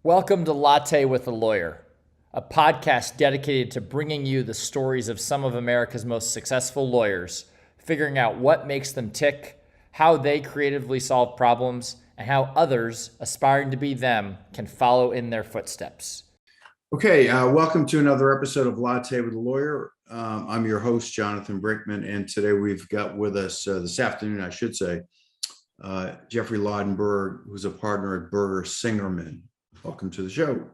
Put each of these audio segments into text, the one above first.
Welcome to Latte with a Lawyer, a podcast dedicated to bringing you the stories of some of America's most successful lawyers, figuring out what makes them tick, how they creatively solve problems, and how others aspiring to be them can follow in their footsteps. Okay, welcome to another episode of Latte with a Lawyer. I'm your host, Jonathan Brinkman, and today we've got with us, this afternoon, I should say, Geoffrey Lottenberg, who's a partner at Berger Singerman. Welcome to the show.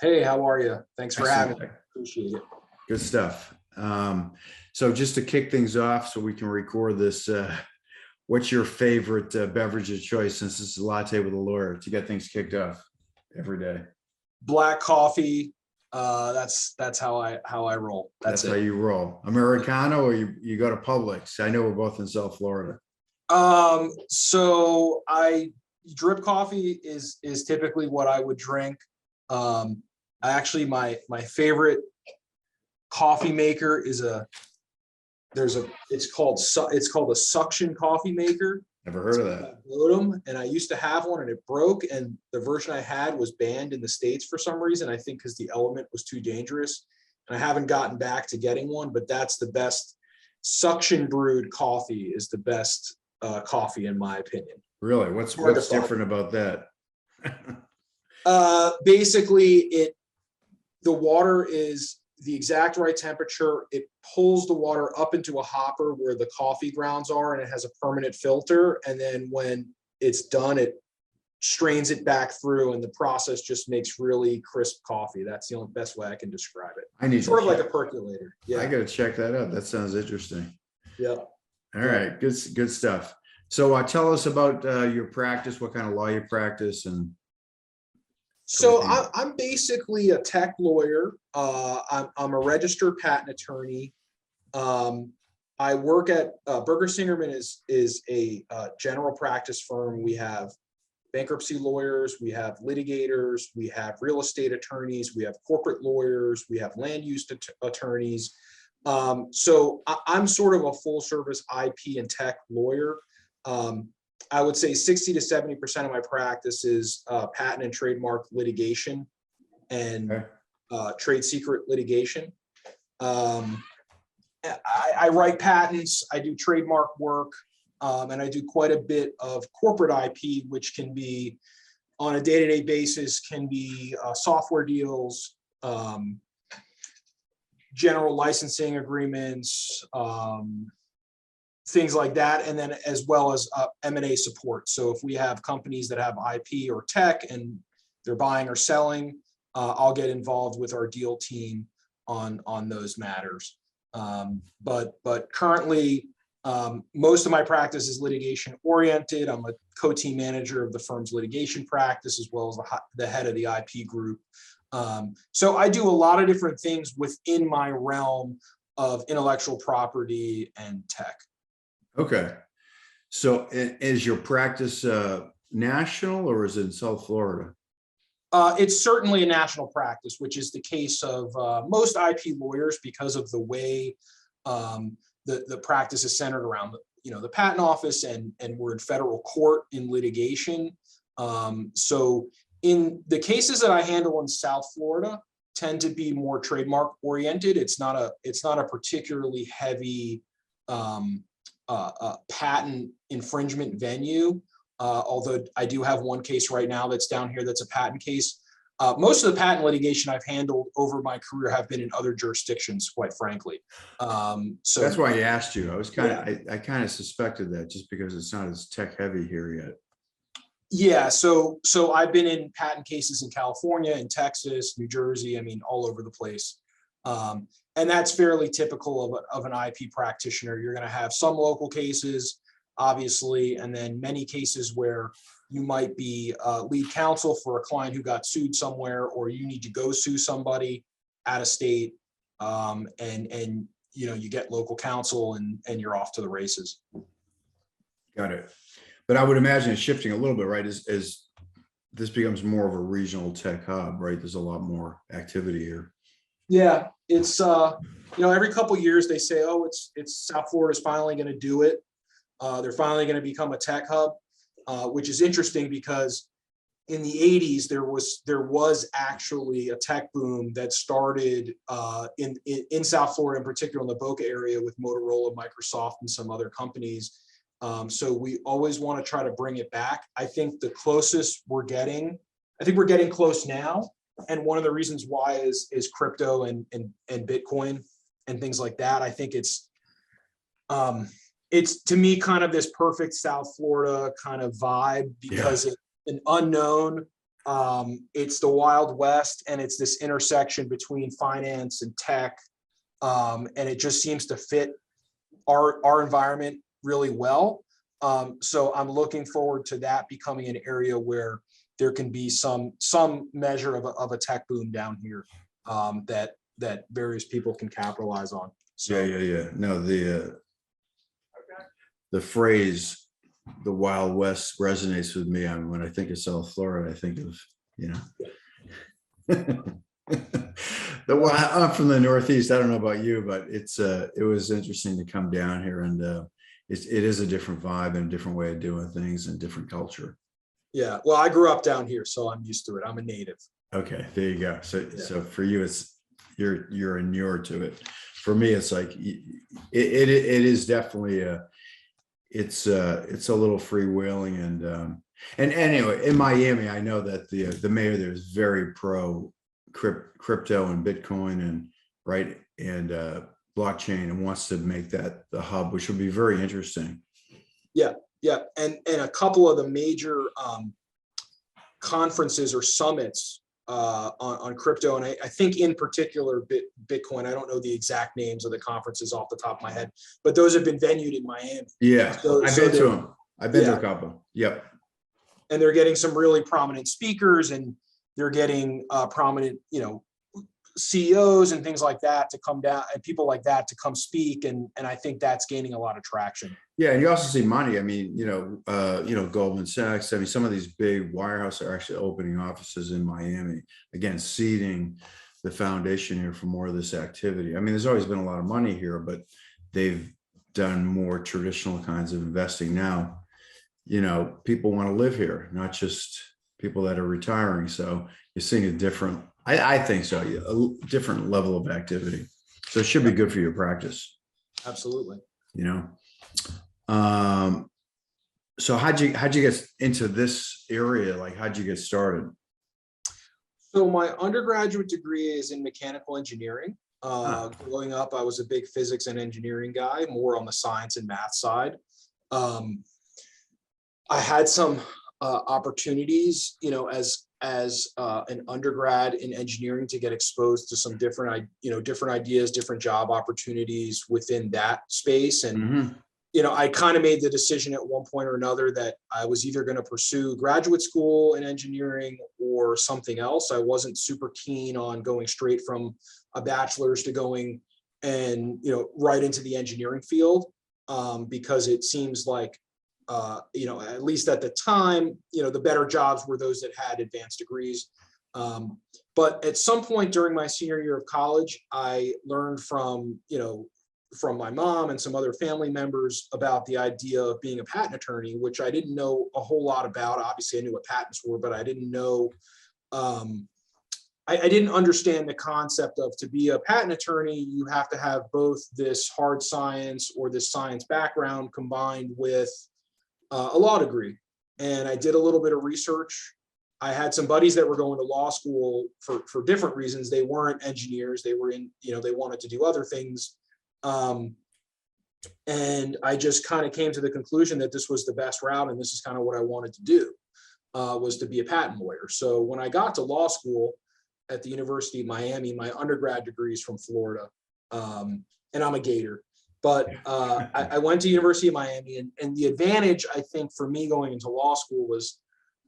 Hey, how are you? Thanks for Excellent. having me. Appreciate it. Good stuff. So just to kick things off so we can record this, what's your favorite beverage of choice, since this is Latte with a Lawyer, to get things kicked off every day? Black coffee. That's how I roll. That's how you roll. Americano, or you go to Publix? I know we're both in South Florida. So drip coffee is typically what I would drink. My favorite coffee maker is it's called a suction coffee maker. Never heard of that. Modem, and I used to have one and it broke, and the version I had was banned in the States for some reason, I think because the element was too dangerous, and I haven't gotten back to getting one, but that's the best. Suction brewed coffee is the best coffee in my opinion. Really? What's different about that? Basically, the water is the exact right temperature. It pulls the water up into a hopper where the coffee grounds are, and it has a permanent filter. And then when it's done, it strains it back through, and the process just makes really crisp coffee. That's the only best way I can describe it. I need sort of like a percolator. Yeah, I got to check that out. That sounds interesting. Yeah. All right, good stuff. So tell us about your practice, what kind of law you practice, and so I'm basically a tech lawyer. I'm a registered patent attorney. I work at Berger Singerman is a general practice firm. We have bankruptcy lawyers, we have litigators, we have real estate attorneys, we have corporate lawyers, we have land use attorneys. So I'm sort of a full service IP and tech lawyer. I would say 60 to 70% of my practice is patent and trademark litigation and trade secret litigation. I write patents, I do trademark work, and I do quite a bit of corporate IP, which can be on a day-to-day basis, can be software deals, general licensing agreements, things like that, and then as well as M&A support. So if we have companies that have IP or tech and they're buying or selling, I'll get involved with our deal team on those matters. But currently, most of my practice is litigation oriented. I'm a co-team manager of the firm's litigation practice, as well as the head of the IP group. So I do a lot of different things within my realm of intellectual property and tech. Okay. So is your practice national, or is it in South Florida? It's certainly a national practice, which is the case of most IP lawyers, because of the way the practice is centered around the patent office, and we're in federal court in litigation. So in the cases that I handle in South Florida tend to be more trademark oriented. It's not a particularly heavy patent infringement venue, although I do have one case right now that's down here that's a patent case. Most of the patent litigation I've handled over my career have been in other jurisdictions, quite frankly. So that's why I asked you. I kind of suspected that, just because it's not as tech heavy here yet. Yeah, so I've been in patent cases in California, in Texas, New Jersey, all over the place. And that's fairly typical of an IP practitioner. You're going to have some local cases, obviously, and then many cases where you might be lead counsel for a client who got sued somewhere, or you need to go sue somebody out of state, and you get local counsel, and you're off to the races. Got it. But I would imagine it's shifting a little bit, right? As this becomes more of a regional tech hub, right? There's a lot more activity here. Yeah, it's every couple of years they say, oh, it's South Florida's finally going to do it. They're finally going to become a tech hub, which is interesting because in the 80s, there was actually a tech boom that started in South Florida, in particular in the Boca area, with Motorola, Microsoft, and some other companies. So we always want to try to bring it back. I think the closest we're getting, I think we're getting close now. And one of the reasons why is crypto and Bitcoin and things like that. I think it's to me kind of this perfect South Florida kind of vibe, because it's an unknown. It's the Wild West, and it's this intersection between finance and tech. And it just seems to fit our environment really well. So I'm looking forward to that becoming an area where there can be some measure of a tech boom down here, that various people can capitalize on. So, Yeah. No, the phrase "the Wild West" resonates with me. I mean, when I think of South Florida, I think of, I'm from the Northeast. I don't know about you, but it was interesting to come down here, and it is a different vibe and a different way of doing things and different culture. Yeah, well, I grew up down here, so I'm used to it. I'm a native. Okay, there you go. So for you, it's you're inured to it. For me, it's like it is definitely it's a little freewheeling, and anyway, in Miami, I know that the mayor there is very pro crypto and Bitcoin and blockchain, and wants to make that the hub, which will be very interesting. Yeah, and a couple of the major conferences or summits on crypto, and I think in particular Bitcoin. I don't know the exact names of the conferences off the top of my head, but those have been venued in Miami. Yeah, I've been to them. I've been to a couple. Yep. And they're getting some really prominent speakers, and they're getting prominent, CEOs and things like that to come down, and people like that to come speak, and I think that's gaining a lot of traction. Yeah, and you also see money. I mean, Goldman Sachs. I mean, some of these big wirehouses are actually opening offices in Miami, again, seeding the foundation here for more of this activity. I mean, there's always been a lot of money here, but they've done more traditional kinds of investing now. People want to live here, not just people that are retiring. So you're seeing a different, I think so, a different level of activity. So it should be good for your practice. Absolutely. So how'd you get into this area? Like, how'd you get started? So my undergraduate degree is in mechanical engineering. Growing up, I was a big physics and engineering guy, more on the science and math side. I had some opportunities, as an undergrad in engineering, to get exposed to some different ideas, different job opportunities within that space. And, I kind of made the decision at one point or another that I was either going to pursue graduate school in engineering or something else. I wasn't super keen on going straight from a bachelor's to going and, right into the engineering field, because it seems like, at least at the time, the better jobs were those that had advanced degrees. But at some point during my senior year of college, I learned from my mom and some other family members about the idea of being a patent attorney, which I didn't know a whole lot about. Obviously, I knew what patents were, but I didn't know, I didn't understand the concept of, to be a patent attorney, you have to have both this hard science or this science background combined with a law degree. And I did a little bit of research. I had some buddies that were going to law school for different reasons. They weren't engineers. They were they wanted to do other things. And I just kind of came to the conclusion that this was the best route, and this is kind of what I wanted to do, was to be a patent lawyer. So when I got to law school at the University of Miami, my undergrad degree is from Florida, and I'm a Gator. But I went to University of Miami, and the advantage, I think, for me going into law school was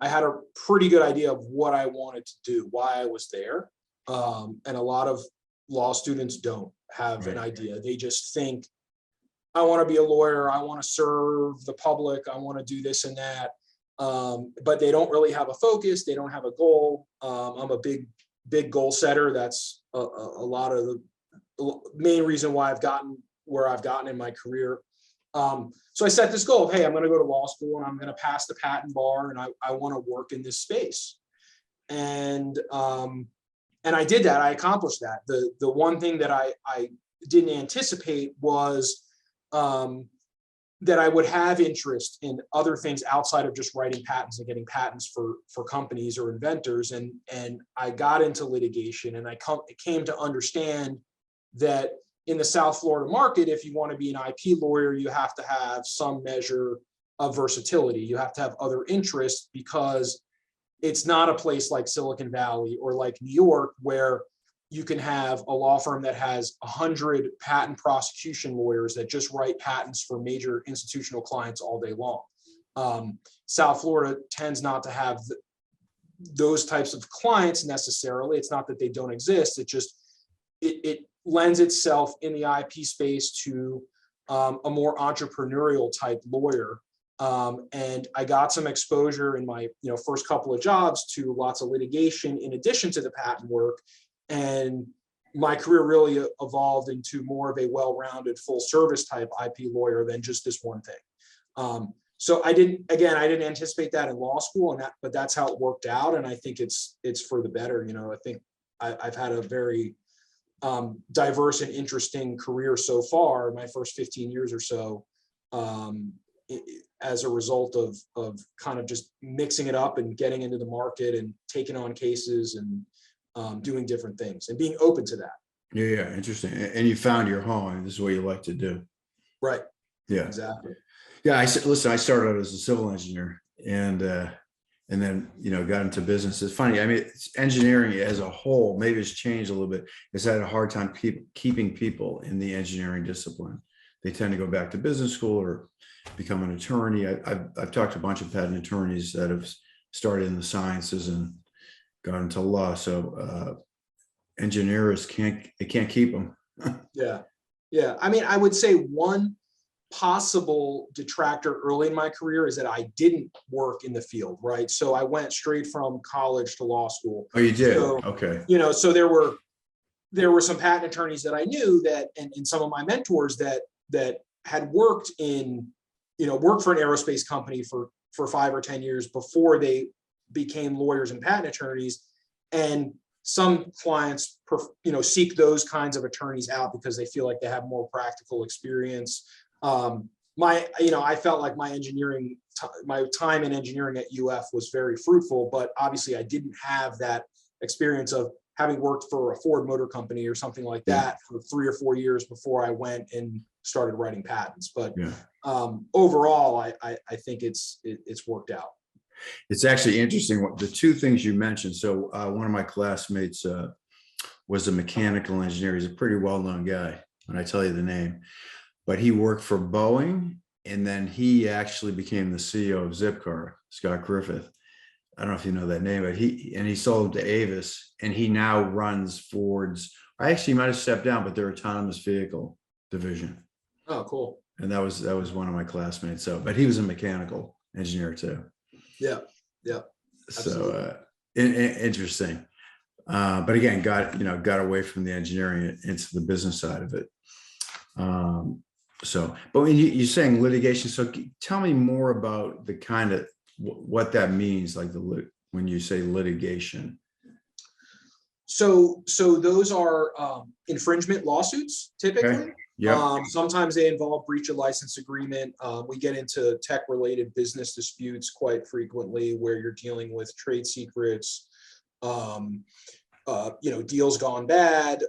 I had a pretty good idea of what I wanted to do, why I was there. And a lot of law students don't have an idea. They just think, I want to be a lawyer, I want to serve the public, I want to do this and that. But they don't really have a focus, they don't have a goal. I'm a big goal setter. That's a lot of the main reason why I've gotten where I've gotten in my career. So I set this goal of, hey, I'm going to go to law school and I'm going to pass the patent bar, and I want to work in this space. And I did that. I accomplished that. The one thing that I didn't anticipate was that I would have interest in other things outside of just writing patents and getting patents for companies or inventors. And I got into litigation, and I came to understand that in the South Florida market, if you want to be an IP lawyer, you have to have some measure of versatility. You have to have other interests, because it's not a place like Silicon Valley or like New York, where you can have a law firm that has 100 patent prosecution lawyers that just write patents for major institutional clients all day long. South Florida tends not to have those types of clients necessarily. It's not that they don't exist. It lends itself in the IP space to a more entrepreneurial type lawyer. And I got some exposure in my first couple of jobs to lots of litigation in addition to the patent work. And my career really evolved into more of a well-rounded full service type IP lawyer than just this one thing. So I didn't anticipate that in law school, but that's how it worked out. And I think it's for the better. I think I've had a very diverse and interesting career so far, my first 15 years or so, as a result of kind of just mixing it up and getting into the market and taking on cases and doing different things and being open to that. Yeah, interesting. And you found your home, and this is what you like to do. Right. Yeah, exactly. Yeah, I started out as a civil engineer, and then got into business. It's funny. I mean, it's engineering as a whole, maybe it's changed a little bit. It's had a hard time keeping people in the engineering discipline. They tend to go back to business school or become an attorney. I've talked to a bunch of patent attorneys that have started in the sciences and got into law. So engineers can't keep them. Yeah. I mean, I would say one possible detractor early in my career is that I didn't work in the field, right? So I went straight from college to law school. Oh, you did? So, okay. So there were some patent attorneys that I knew that, and some of my mentors that had worked for an aerospace company for 5 or 10 years before they became lawyers and patent attorneys. And some clients, seek those kinds of attorneys out because they feel like they have more practical experience. I felt like my time in engineering at UF was very fruitful, but obviously I didn't have that experience of having worked for a Ford Motor Company or something like that for 3 or 4 years before I went and started writing patents. But overall, I think it's worked out. It's actually interesting. The two things you mentioned. So one of my classmates was a mechanical engineer. He's a pretty well-known guy, when I tell you the name. But he worked for Boeing, and then he actually became the CEO of Zipcar, Scott Griffith. I don't know if you know that name, but he sold to Avis, and he now runs Ford's. I actually might have stepped down, but their autonomous vehicle division. Oh, cool. And that was one of my classmates. So, but he was a mechanical engineer too. Yeah. So interesting. But again, got away from the engineering into the business side of it. But when you're saying litigation, so tell me more about the kind of what that means, like when you say litigation. So those are infringement lawsuits typically. Okay. Yeah. Sometimes they involve breach of license agreement. We get into tech-related business disputes quite frequently, where you're dealing with trade secrets, deals gone bad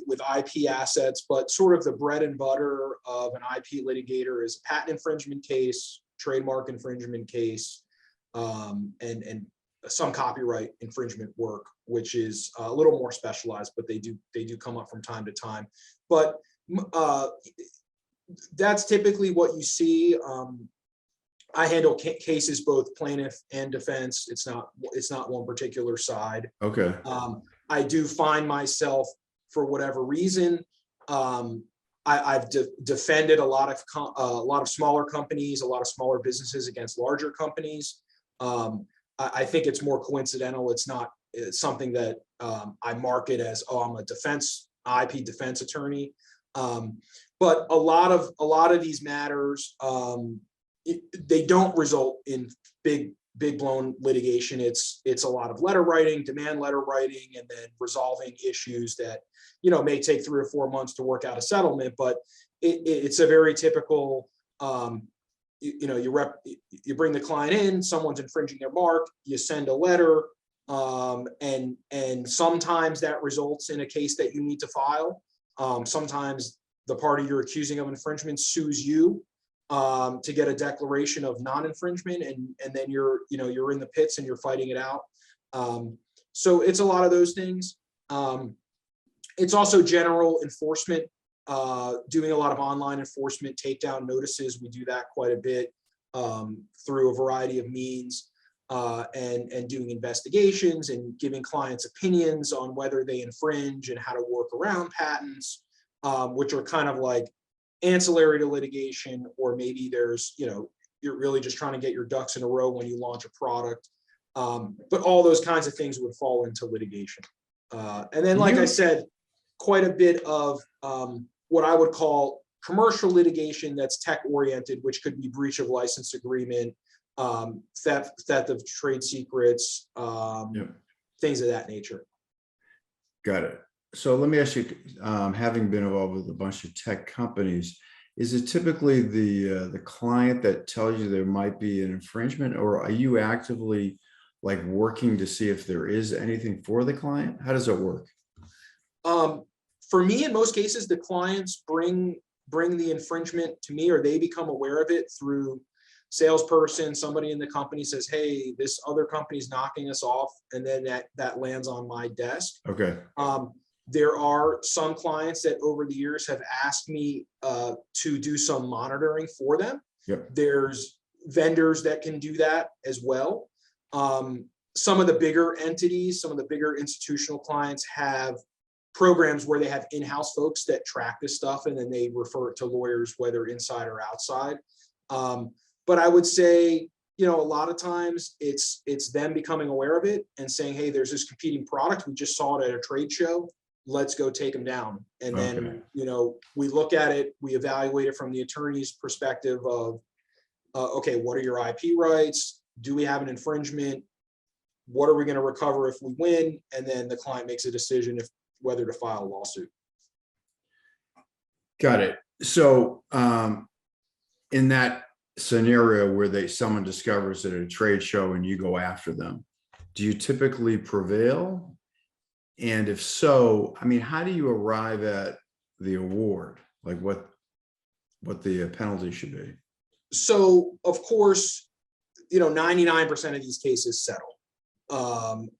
with IP assets. But sort of the bread and butter of an IP litigator is a patent infringement case, trademark infringement case, and some copyright infringement work, which is a little more specialized, but they do come up from time to time. But that's typically what you see. I handle cases both plaintiff and defense. It's not one particular side. Okay. I do find myself, for whatever reason, I've defended a lot of smaller companies, a lot of smaller businesses against larger companies. I think it's more coincidental. It's something that I market as, I'm a IP defense attorney. but a lot of these matters, they don't result in big blown litigation. It's a lot of letter writing, demand letter writing, and then resolving issues that, may take 3 or 4 months to work out a settlement. But it's a very typical, you bring the client in, someone's infringing their mark, you send a letter, and sometimes that results in a case that you need to file. Sometimes the party you're accusing of infringement sues you to get a declaration of non-infringement, and then you're in the pits and you're fighting it out. So it's a lot of those things. It's also general enforcement, doing a lot of online enforcement, takedown notices. We do that quite a bit through a variety of means, and doing investigations and giving clients opinions on whether they infringe and how to work around patents, which are kind of like ancillary to litigation, or maybe there's, you're really just trying to get your ducks in a row when you launch a product. But all those kinds of things would fall into litigation. And then, like I said, quite a bit of what I would call commercial litigation that's tech oriented, which could be breach of license agreement, theft of trade secrets, things of that nature. Got it. So let me ask you, having been involved with a bunch of tech companies, is it typically the client that tells you there might be an infringement, or are you actively like working to see if there is anything for the client? How does it work? For me, in most cases, the clients bring the infringement to me, or they become aware of it through salesperson. Somebody in the company says, "Hey, this other company's knocking us off," and then that lands on my desk. Okay. There are some clients that over the years have asked me to do some monitoring for them. Yep. There's vendors that can do that as well. Some of the bigger entities, some of the bigger institutional clients have programs where they have in-house folks that track this stuff, and then they refer it to lawyers, whether inside or outside. But I would say, a lot of times it's them becoming aware of it and saying, "Hey, there's this competing product. We just saw it at a trade show. Let's go take them down." And then, we look at it, we evaluate it from the attorney's perspective of, okay, what are your IP rights? Do we have an infringement? What are we going to recover if we win? And then the client makes a decision whether to file a lawsuit. Got it. So in that scenario where someone discovers it at a trade show and you go after them, do you typically prevail? And if so, how do you arrive at the award? Like what the penalty should be? So, of course, 99% of these cases settle.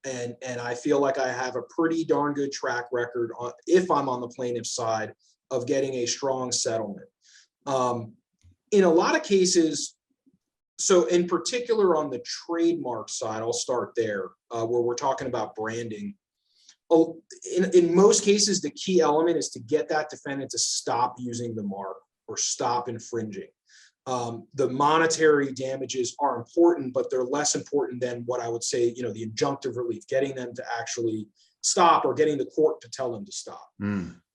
And I feel like I have a pretty darn good track record if I'm on the plaintiff's side, of getting a strong settlement. In a lot of cases, so in particular on the trademark side, I'll start there, where we're talking about branding. In most cases, the key element is to get that defendant to stop using the mark or stop infringing. The monetary damages are important, but they're less important than what I would say, the injunctive relief, getting them to actually stop, or getting the court to tell them to stop.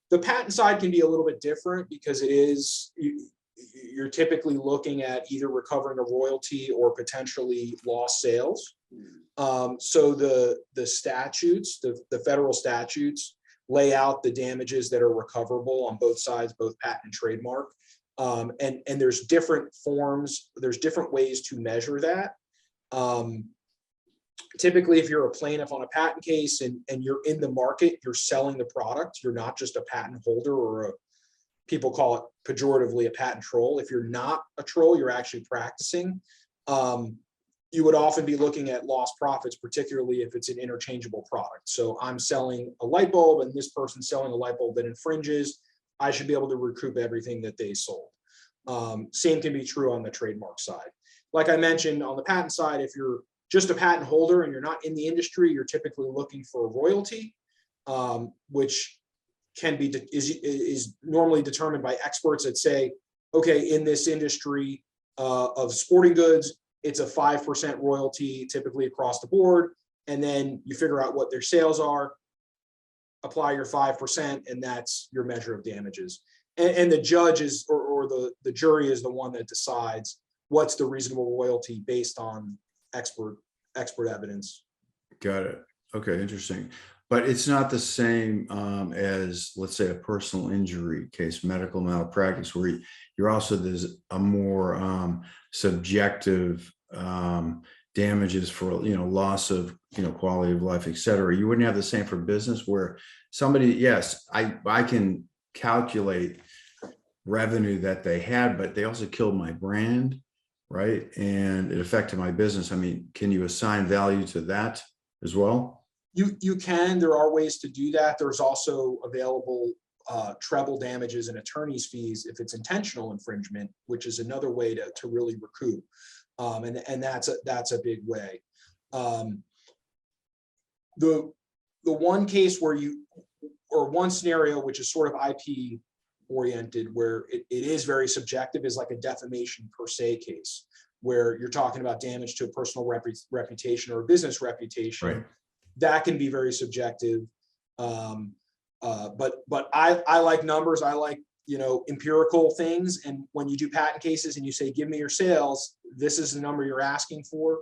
The patent side can be a little bit different, because you're typically looking at either recovering a royalty or potentially lost sales. So the statutes, the federal statutes, lay out the damages that are recoverable on both sides, both patent and trademark. And there's different forms, there's different ways to measure that. Typically, if you're a plaintiff on a patent case and you're in the market, you're selling the product, you're not just a patent holder, or people call it pejoratively a patent troll. If you're not a troll, you're actually practicing. You would often be looking at lost profits, particularly if it's an interchangeable product. So I'm selling a light bulb and this person's selling a light bulb that infringes. I should be able to recoup everything that they sold. Same can be true on the trademark side. Like I mentioned, on the patent side, if you're just a patent holder and you're not in the industry, you're typically looking for a royalty, which is normally determined by experts that say, okay, in this industry of sporting goods, it's a 5% royalty typically across the board. And then you figure out what their sales are, apply your 5%, and that's your measure of damages. and the judge is, or the jury is the one that decides what's the reasonable royalty based on expert evidence. Got it. Okay, interesting. But it's not the same as, let's say, a personal injury case, medical malpractice, where you're also, there's a more subjective damages for, loss of, quality of life, et cetera. You wouldn't have the same for business, where somebody, yes, I can calculate revenue that they had, but they also killed my brand, right? And it affected my business. I mean, can you assign value to that as well? You can. There are ways to do that. There's also available treble damages and attorney's fees if it's intentional infringement, which is another way to really recoup. And that's a big way. The one case where or one scenario which is sort of IP oriented, where it is very subjective, is like a defamation per se case, where you're talking about damage to a personal reputation or a business reputation. Right. That can be very subjective. But I like numbers. I like, empirical things. And when you do patent cases and you say, give me your sales, this is the number you're asking for.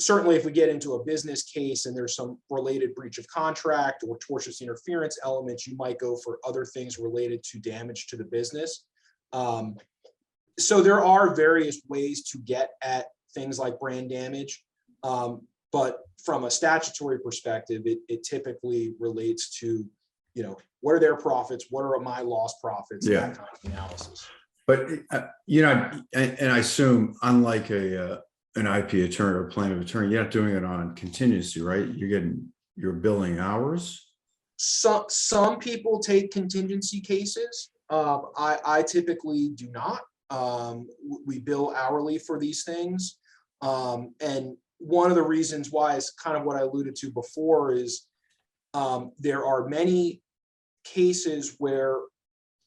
Certainly if we get into a business case and there's some related breach of contract or tortious interference elements, you might go for other things related to damage to the business. So there are various ways to get at things like brand damage. But from a statutory perspective, it typically relates to, what are their profits? What are my lost profits? Yeah. That kind of analysis. But, and I assume, unlike an IP attorney or plaintiff attorney, you're not doing it on contingency, right? You're billing hours. Some people take contingency cases. I typically do not. We bill hourly for these things. And one of the reasons why is kind of what I alluded to before is there are many cases where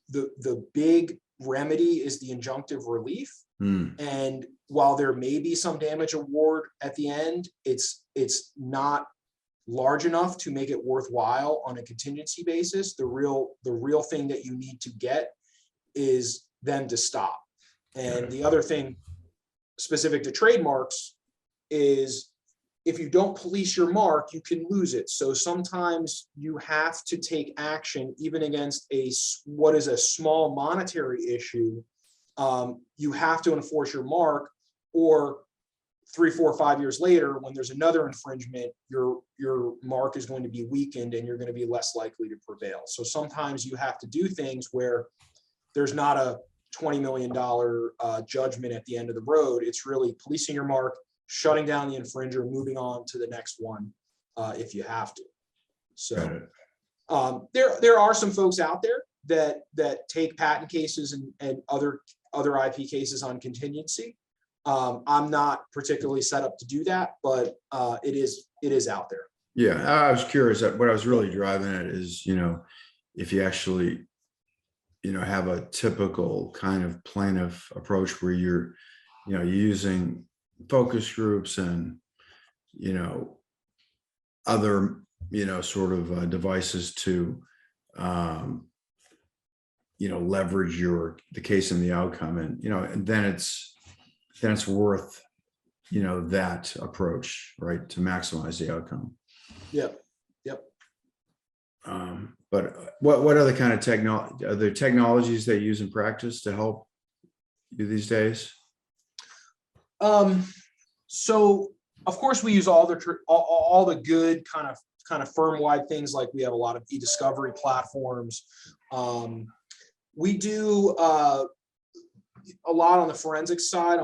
the big remedy is the injunctive relief. And while there may be some damage award at the end, it's not large enough to make it worthwhile on a contingency basis. The real thing that you need to get is them to stop. And the other thing specific to trademarks is if you don't police your mark, you can lose it. So sometimes you have to take action even against what is a small monetary issue. You have to enforce your mark, or 3, 4, 5 years later, when there's another infringement, your mark is going to be weakened and you're going to be less likely to prevail. So sometimes you have to do things where there's not a $20 million judgment at the end of the road. It's really policing your mark, shutting down the infringer, moving on to the next one if you have to. So there are some folks out there that take patent cases and other IP cases on contingency. I'm not particularly set up to do that, but it is out there. Yeah, I was curious. What I was really driving at is, if you actually, have a typical kind of plaintiff approach where you're, using focus groups and, other, sort of devices to, leverage the case and the outcome, and then it's worth, that approach, right, to maximize the outcome. Yep. But what other kind of are there technologies they use in practice to help you these days? So of course we use all the good kind of firm-wide things, like we have a lot of eDiscovery platforms. We do a lot on the forensic side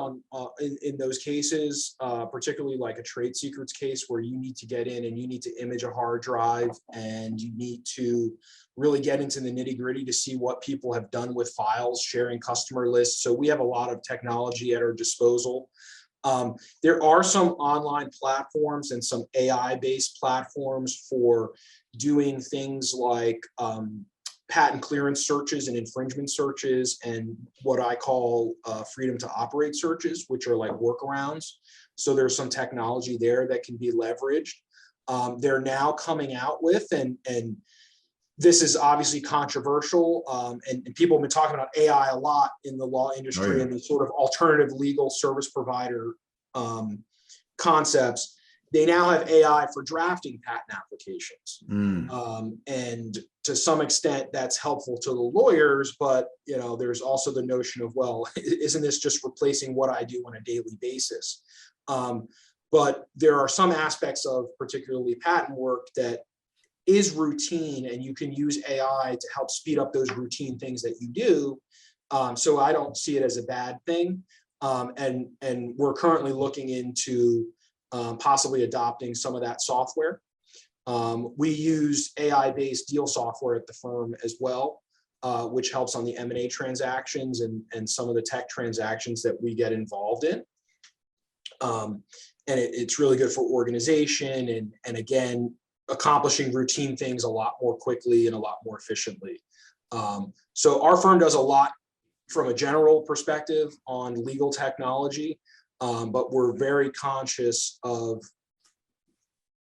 in those cases, particularly like a trade secrets case where you need to get in and you need to image a hard drive and you need to really get into the nitty-gritty to see what people have done with files, sharing customer lists. So we have a lot of technology at our disposal. There are some online platforms and some AI-based platforms for doing things like patent clearance searches and infringement searches, and what I call freedom to operate searches, which are like workarounds. So there's some technology there that can be leveraged. They're now coming out with, and this is obviously controversial, and people have been talking about AI a lot in the law industry. Oh, yeah. And the sort of alternative legal service provider concepts. They now have AI for drafting patent applications. And to some extent, that's helpful to the lawyers, but there's also the notion of, well, isn't this just replacing what I do on a daily basis? But there are some aspects of particularly patent work that is routine, and you can use AI to help speed up those routine things that you do. So I don't see it as a bad thing. And we're currently looking into possibly adopting some of that software. We use AI-based deal software at the firm as well, which helps on the M&A transactions and some of the tech transactions that we get involved in. And it's really good for organization and again, accomplishing routine things a lot more quickly and a lot more efficiently. So our firm does a lot from a general perspective on legal technology, but we're very conscious of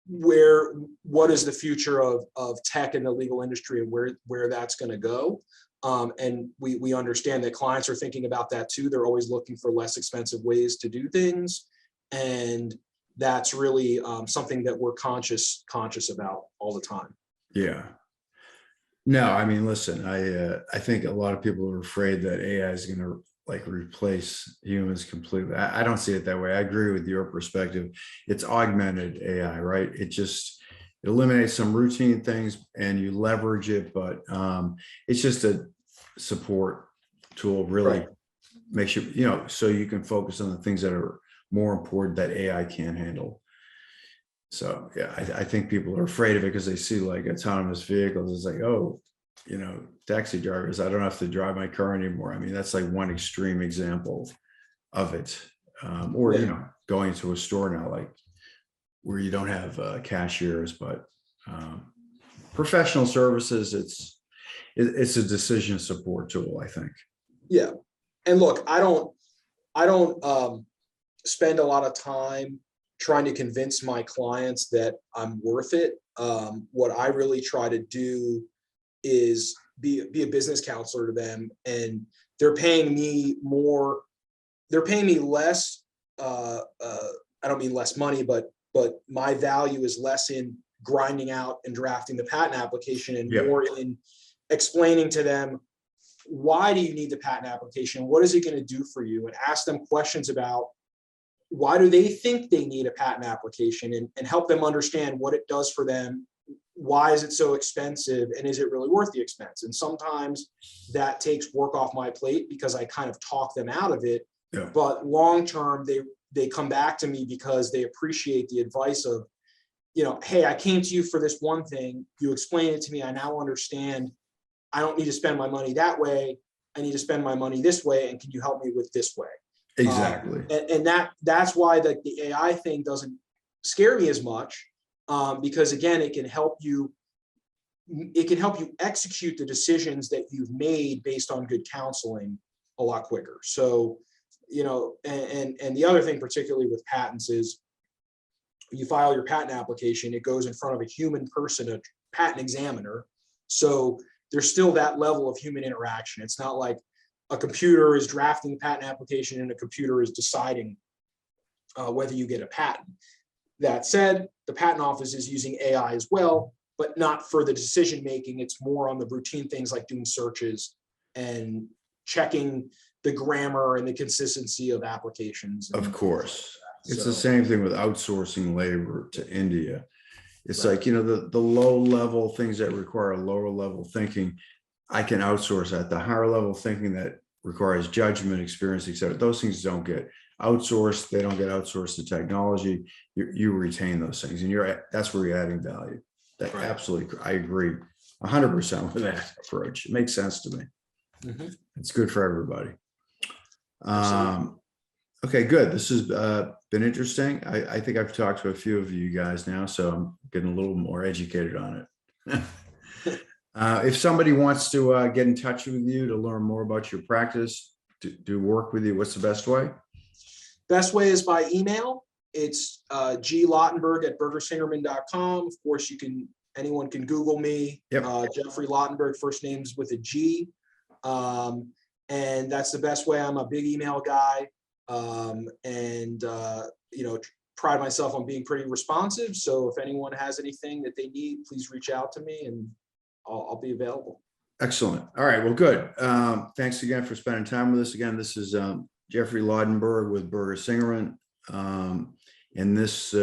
what is the future of tech in the legal industry and where that's going to go. And we understand that clients are thinking about that too. They're always looking for less expensive ways to do things. And that's really something that we're conscious about all the time. Yeah. No, I mean, listen, I think a lot of people are afraid that AI is going to replace humans completely. I don't see it that way. I agree with your perspective. It's augmented AI, right? It eliminates some routine things and you leverage it, but it's just a support tool, really. Right. Makes you, so you can focus on the things that are more important that AI can't handle. So yeah, I think people are afraid of it because they see autonomous vehicles. It's like, oh, taxi drivers, I don't have to drive my car anymore. I mean, that's one extreme example of it. Or, going to a store now, where you don't have cashiers, but professional services, it's a decision support tool, I think. Yeah. And look, I don't spend a lot of time trying to convince my clients that I'm worth it. What I really try to do is be a business counselor to them, and they're paying me less. I don't mean less money, but my value is less in grinding out and drafting the patent application and more in explaining to them, why do you need the patent application? What is it going to do for you? And ask them questions about why do they think they need a patent application, and help them understand what it does for them. Why is it so expensive, and is it really worth the expense? And sometimes that takes work off my plate because I kind of talk them out of it. Yeah. But long term, they come back to me because they appreciate the advice of, hey, I came to you for this one thing. You explained it to me. I now understand. I don't need to spend my money that way. I need to spend my money this way. And can you help me with this way? Exactly. And that's why the AI thing doesn't scare me as much, because again, it can help you execute the decisions that you've made based on good counseling a lot quicker. So, and the other thing, particularly with patents, is you file your patent application, it goes in front of a human person, a patent examiner. So there's still that level of human interaction. It's not like a computer is drafting the patent application and a computer is deciding whether you get a patent. That said, the patent office is using AI as well, but not for the decision making. It's more on the routine things like doing searches and checking the grammar and the consistency of applications. Of course. It's the same thing with outsourcing labor to India. It's right. The low level things that require lower level thinking, I can outsource that. The higher level thinking that requires judgment, experience, etc. Those things don't get outsourced. They don't get outsourced to technology. You retain those things, and that's where you're adding value. That right. Absolutely, I agree 100% with that approach. It makes sense to me. Mm-hmm. It's good for everybody. Okay, good. This has been interesting. I think I've talked to a few of you guys now, so I'm getting a little more educated on it. If somebody wants to get in touch with you to learn more about your practice, do work with you, what's the best way? Best way is by email. It's glottenberg@bergersingerman.com. Of course, you can anyone can Google me. Yep. Geoffrey Lottenberg, first name's with a G. And that's the best way. I'm a big email guy. Pride myself on being pretty responsive. So if anyone has anything that they need, please reach out to me and I'll be available. Excellent. All right. Well, good. Thanks again for spending time with us. Again, this is Geoffrey Lottenberg with Berger Singerman. And this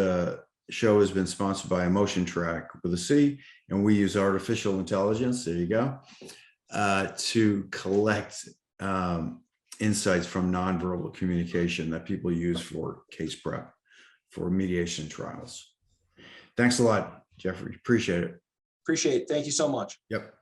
show has been sponsored by EmotionTrac with a C, and we use artificial intelligence, there you go, to collect insights from nonverbal communication that people use for case prep, for mediation trials. Thanks a lot, Geoffrey. Appreciate it. Appreciate it. Thank you so much. Yep.